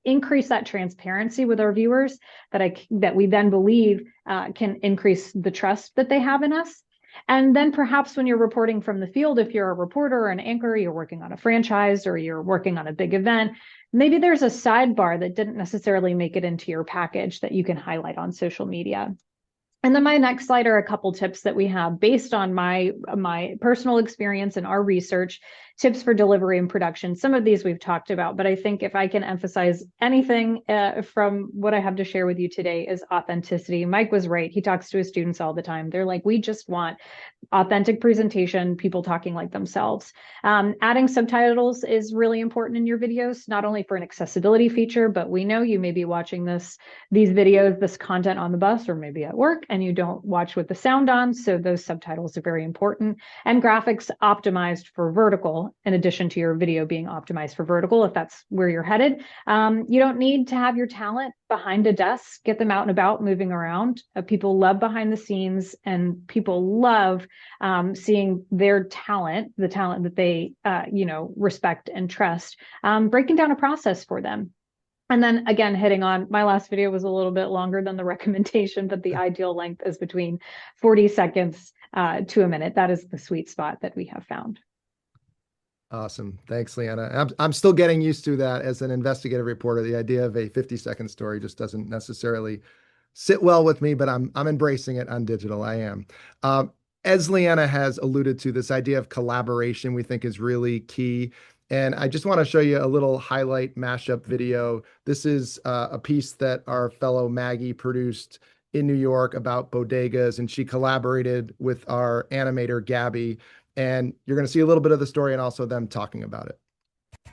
increase that transparency with our viewers that we then believe can increase the trust that they have in us? And then perhaps when you're reporting from the field, if you're a reporter or an anchor, you're working on a franchise or you're working on a big event, maybe there's a sidebar that didn't necessarily make it into your package that you can highlight on social media. And then my next slide are a couple tips that we have based on my personal experience and our research, tips for delivery and production. Some of these we've talked about, but I think if I can emphasize anything from what I have to share with you today is authenticity. Mike was right. He talks to his students all the time. They're like, we just want authentic presentation, people talking like themselves. Adding subtitles is really important in your videos, not only for an accessibility feature, but we know you may be watching this content on the bus or maybe at work, and you don't watch with the sound on. So those subtitles are very important. And graphics optimized for vertical, in addition to your video being optimized for vertical, if that's where you're headed. You don't need to have your talent behind a desk, get them out and about, moving around. People love behind the scenes, and people love seeing their talent, the talent that they, respect and trust, breaking down a process for them. And then again, hitting on my last video was a little bit longer than the recommendation, but the ideal length is between 40 seconds to a minute. That is the sweet spot that we have found. Awesome. Thanks, Leanna. I'm still getting used to that as an investigative reporter. The idea of a 50-second story just doesn't necessarily sit well with me, but I'm embracing it on digital. I am. As Leanna has alluded to, this idea of collaboration we think is really key. And I just want to show you a little highlight mashup video. This is a piece that our fellow Maggie produced in New York about bodegas, and she collaborated with our animator, Gabby. And you're going to see a little bit of the story and also them talking about it.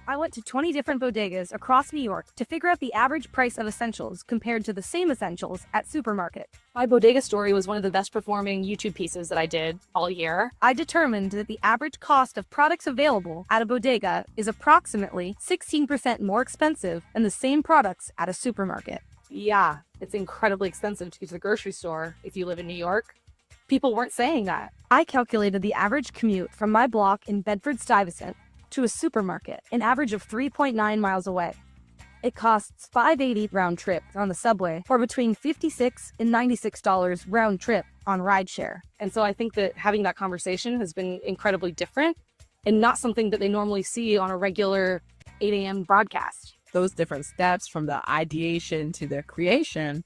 I went to 20 different bodegas across New York to figure out the average price of essentials compared to the same essentials at supermarket. My bodega story was one of the best performing YouTube pieces that I did all year. I determined that the average cost of products available at a bodega is approximately 16% more expensive than the same products at a supermarket. Yeah, it's incredibly expensive to go to the grocery store if you live in New York. People weren't saying that. I calculated the average commute from my block in Bedford-Stuyvesant to a supermarket, an average of 3.9 miles away. It costs $5.80 round trip on the subway, or between $56 and $96 round trip on rideshare. And so I think that having that conversation has been incredibly different and not something that they normally see on a regular 8 a.m. broadcast. Those different steps from the ideation to the creation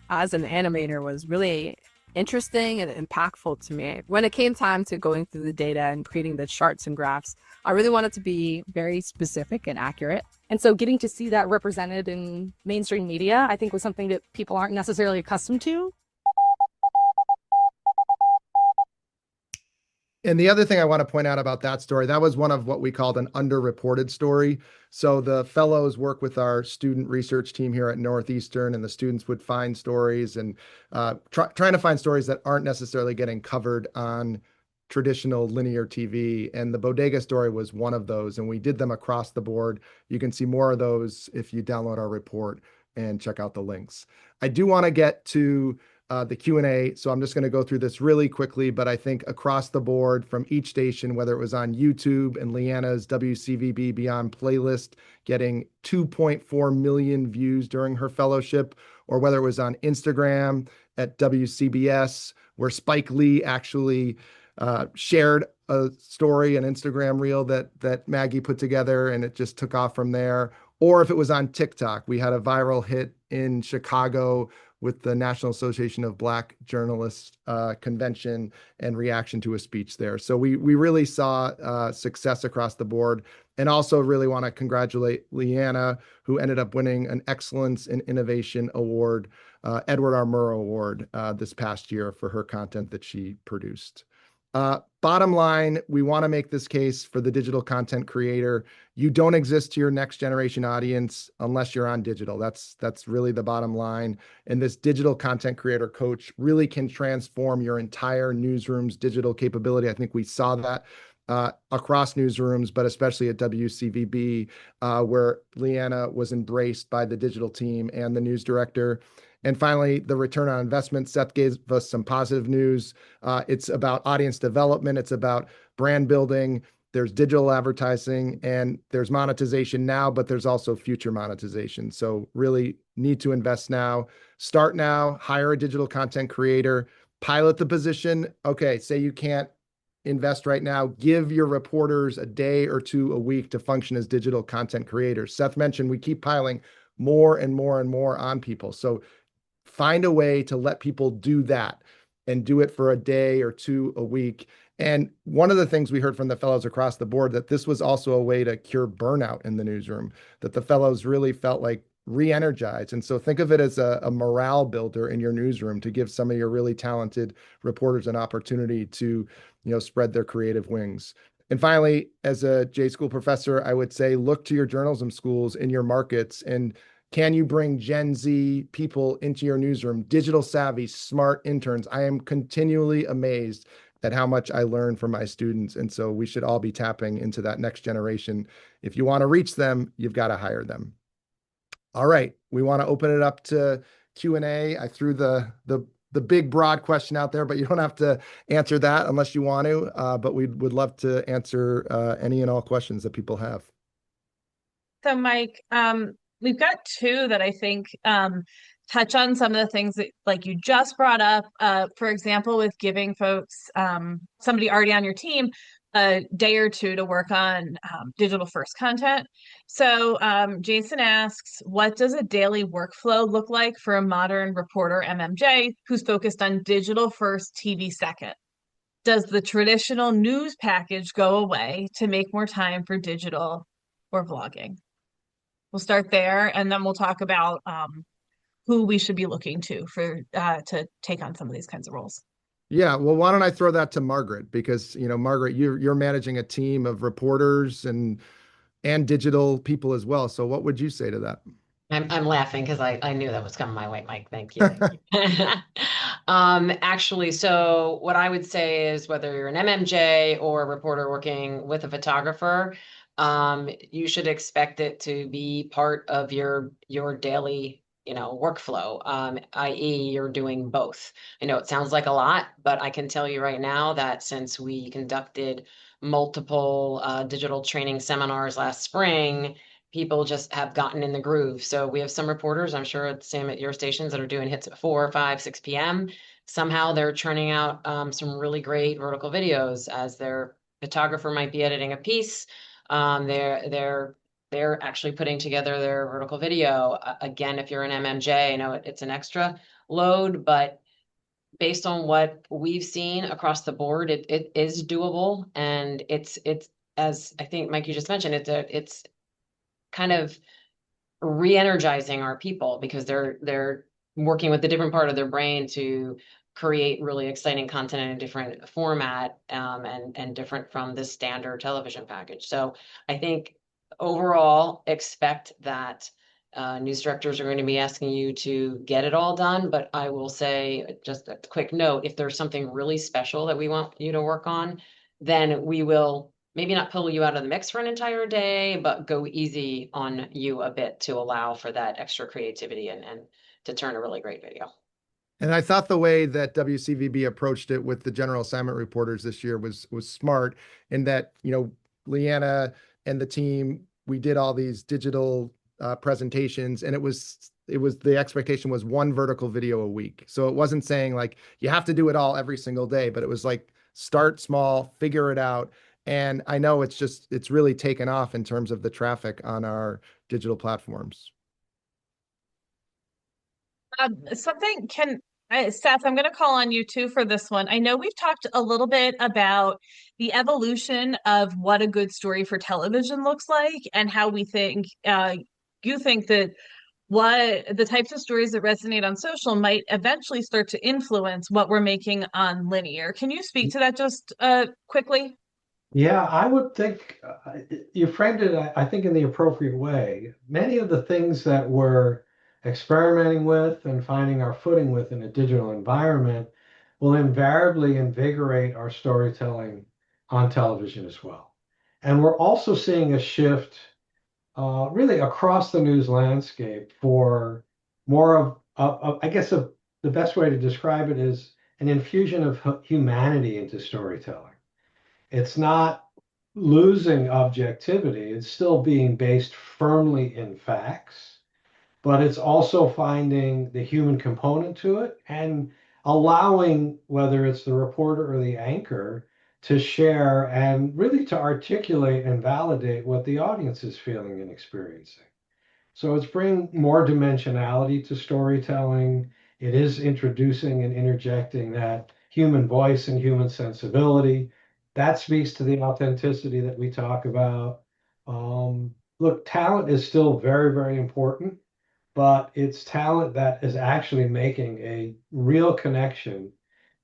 as an animator was really interesting and impactful to me. When it came time to going through the data and creating the charts and graphs, I really wanted to be very specific and accurate. And so getting to see that represented in mainstream media, I think was something that people aren't necessarily accustomed to. And the other thing I want to point out about that story, that was one of what we called an underreported story. So the fellows work with our student research team here at Northeastern, and the students would find stories and trying to find stories that aren't necessarily getting covered on traditional linear TV. And the bodega story was one of those, and we did them across the board. You can see more of those if you download our report and check out the links. I do want to get to the Q&A. So I'm just going to go through this really quickly, but I think across the board from each station, whether it was on YouTube and Leanna's WCVB Beyond playlist, getting 2.4 million views during her fellowship, or whether it was on Instagram at WCBS, where Spike Lee actually shared a story, an Instagram reel that Maggie put together, and it just took off from there. Or if it was on TikTok, we had a viral hit in Chicago with the National Association of Black Journalists convention and reaction to a speech there. So we really saw success across the board, and also really want to congratulate Leanna, who ended up winning an Excellence in Innovation Award, Edward R. Murrow Award this past year for her content that she produced. Bottom line, we want to make this case for the digital content creator. You don't exist to your next generation audience unless you're on digital. That's really the bottom line. And this digital content creator coach really can transform your entire newsroom's digital capability. I think we saw that across newsrooms, but especially at WCVB, where Leanna was embraced by the digital team and the news director. And finally, the return on investment. Seth gave us some positive news. It's about audience development. It's about brand building. There's digital advertising, and there's monetization now, but there's also future monetization. So really need to invest now. Start now, hire a digital content creator, pilot the position. Okay, say you can't invest right now, give your reporters a day or two a week to function as digital content creators. Seth mentioned we keep piling more and more and more on people. So find a way to let people do that and do it for a day or two a week. And one of the things we heard from the fellows across the board, that this was also a way to cure burnout in the newsroom, that the fellows really felt like re-energized. And so think of it as a morale builder in your newsroom to give some of your really talented reporters an opportunity to, spread their creative wings. And finally, as a J school professor, I would say, look to your journalism schools in your markets, and can you bring Gen Z people into your newsroom, digital savvy, smart interns? I am continually amazed at how much I learn from my students. And so we should all be tapping into that next generation. If you want to reach them, you've got to hire them. All right, we want to open it up to Q&A. I threw the big, broad question out there, but you don't have to answer that unless you want to. But we would love to answer any and all questions that people have. So, Mike, we've got two that I think touch on some of the things that, like you just brought up. For example, with giving folks, somebody already on your team, a day or two to work on digital first content. So Jason asks, what does a daily workflow look like for a modern reporter MMJ who's focused on digital first, TV second? Does the traditional news package go away to make more time for digital or vlogging? We'll start there, and then we'll talk about who we should be looking to take on some of these kinds of roles. Yeah, well, why don't I throw that to Margaret? Because, Margaret, you're managing a team of reporters and digital people as well. So what would you say to that? I'm laughing because I knew that was coming my way, Mike. Thank you. Actually, so what I would say is, whether you're an MMJ or a reporter working with a photographer, you should expect it to be part of your daily workflow, i.e. you're doing both. I know it sounds like a lot, but I can tell you right now that since we conducted multiple digital training seminars last spring, people just have gotten in the groove. So we have some reporters, I'm sure it's the same at your stations, that are doing hits at 4, 5, 6 p.m. Somehow they're churning out some really great vertical videos as their photographer might be editing a piece. They're actually putting together their vertical video. Again, if you're an MMJ, I know it's an extra load, but based on what we've seen across the board, it is doable. And it's as I think, Mike, you just mentioned, it's kind of re-energizing our people, because they're working with a different part of their brain to create really exciting content in a different format, and different from the standard television package. So I think overall, expect that news directors are going to be asking you to get it all done. But I will say, just a quick note, if there's something really special that we want you to work on, then we will maybe not pull you out of the mix for an entire day, but go easy on you a bit to allow for that extra creativity and to turn a really great video. And I thought the way that WCVB approached it with the general assignment reporters this year was smart, in that, Leanna and the team, we did all these digital presentations, and it was the expectation was one vertical video a week. So it wasn't saying like you have to do it all every single day, but it was like start small, figure it out. And I know it's really taken off in terms of the traffic on our digital platforms. Seth, I'm going to call on you too for this one. I know we've talked a little bit about the evolution of what a good story for television looks like, and how we think, you think that what the types of stories that resonate on social might eventually start to influence what we're making on linear. Can you speak to that just quickly? Yeah, I would think you framed it, I think, in the appropriate way. Many of the things that we're experimenting with and finding our footing with in a digital environment will invariably invigorate our storytelling on television as well. And we're also seeing a shift really across the news landscape for more of I guess the best way to describe it is an infusion of humanity into storytelling. It's not losing objectivity. It's still being based firmly in facts, but it's also finding the human component to it and allowing, whether it's the reporter or the anchor, to share and really to articulate and validate what the audience is feeling and experiencing. So it's bringing more dimensionality to storytelling. It is introducing and interjecting that human voice and human sensibility. That speaks to the authenticity that we talk about. Look, talent is still very, very important, but it's talent that is actually making a real connection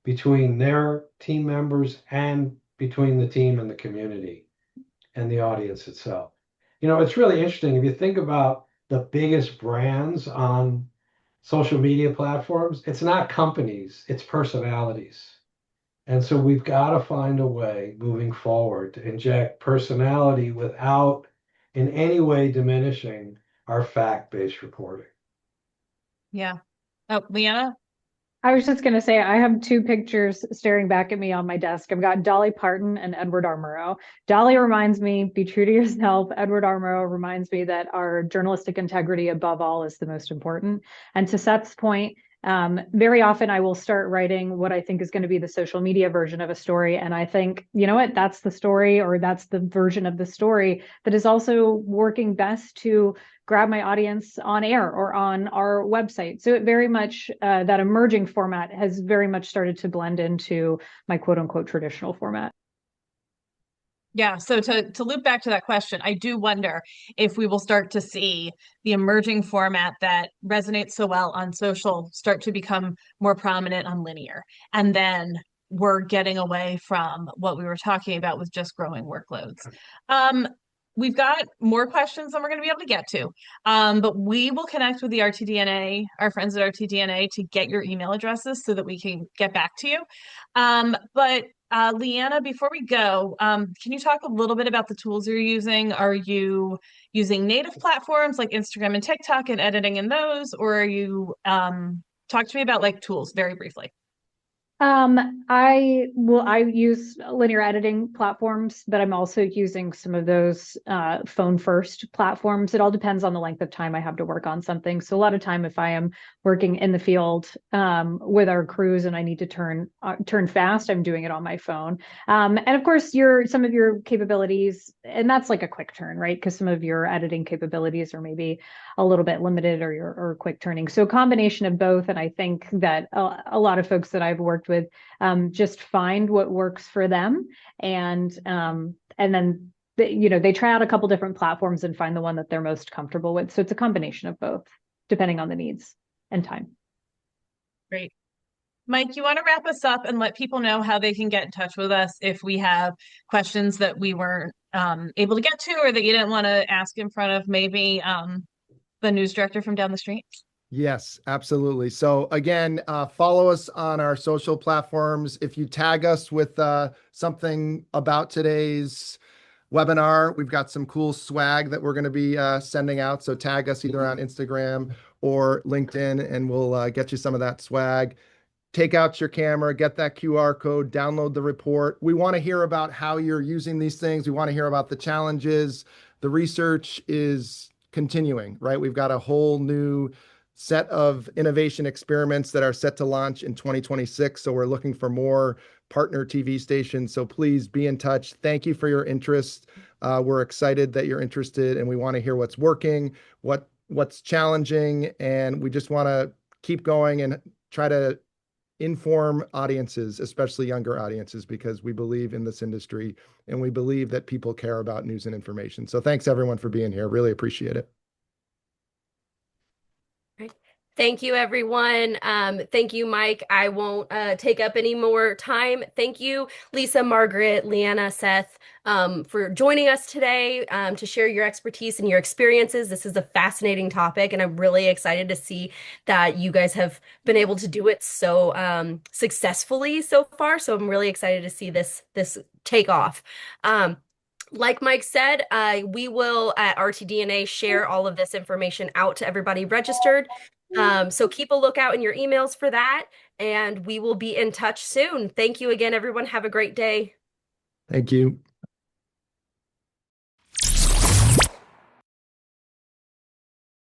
between their team members and between the team and the community and the audience itself. It's really interesting. If you think about the biggest brands on social media platforms, it's not companies, it's personalities. And so we've got to find a way moving forward to inject personality without in any way diminishing our fact-based reporting. Yeah. Oh, Leanna? I was just going to say, I have two pictures staring back at me on my desk. I've got Dolly Parton and Edward R. Murrow. Dolly reminds me, be true to yourself. Edward R. Murrow reminds me that our journalistic integrity above all is the most important. And to Seth's point, very often I will start writing what I think is going to be the social media version of a story. And I think, you know what, that's the story, or that's the version of the story that is also working best to grab my audience on air or on our website. So it very much, that emerging format has very much started to blend into my quote unquote traditional format. Yeah, so to loop back to that question, I do wonder if we will start to see the emerging format that resonates so well on social start to become more prominent on linear. And then we're getting away from what we were talking about with just growing workloads. We've got more questions than we're going to be able to get to, but we will connect with the RTDNA, our friends at RTDNA, to get your email addresses so that we can get back to you. But Leanna, before we go, can you talk a little bit about the tools you're using? Are you using native platforms like Instagram and TikTok and editing in those, or are you talk to me about like tools very briefly? I use linear editing platforms, but I'm also using some of those phone first platforms. It all depends on the length of time I have to work on something. So a lot of time, if I am working in the field with our crews and I need to turn fast, I'm doing it on my phone. And of course, some of your capabilities, and that's like a quick turn, right? Because some of your editing capabilities are maybe a little bit limited or quick turning. So a combination of both. And I think that a lot of folks that I've worked with just find what works for them, and then they try out a couple different platforms and find the one that they're most comfortable with. So it's a combination of both, depending on the needs and time. Great. Mike, you want to wrap us up and let people know how they can get in touch with us if we have questions that we weren't able to get to, or that you didn't want to ask in front of maybe the news director from down the street? Yes, absolutely. So again, follow us on our social platforms. If you tag us with something about today's webinar. We've got some cool swag that we're going to be sending out. So tag us either on Instagram or LinkedIn, and we'll get you some of that swag. Take out your camera, get that QR code, download the report. We want to hear about how you're using these things. We want to hear about the challenges. The research is continuing, right? We've got a whole new set of innovation experiments that are set to launch in 2026. So we're looking for more partner TV stations. So please be in touch. Thank you for your interest. We're excited that you're interested, and we want to hear what's working, what's challenging, and we just want to keep going and try to inform audiences, especially younger audiences, because we believe in this industry and we believe that people care about news and information. So thanks everyone for being here. Really appreciate it. Thank you, everyone. Thank you, Mike. I won't take up any more time. Thank you, Lisa, Margaret, Leanna, Seth, for joining us today to share your expertise and your experiences. This is a fascinating topic, and I'm really excited to see that you guys have been able to do it so successfully so far. So I'm really excited to see this take off. Like Mike said, we will at RTDNA share all of this information out to everybody registered. So keep a lookout in your emails for that, and we will be in touch soon. Thank you again, everyone. Have a great day. Thank you.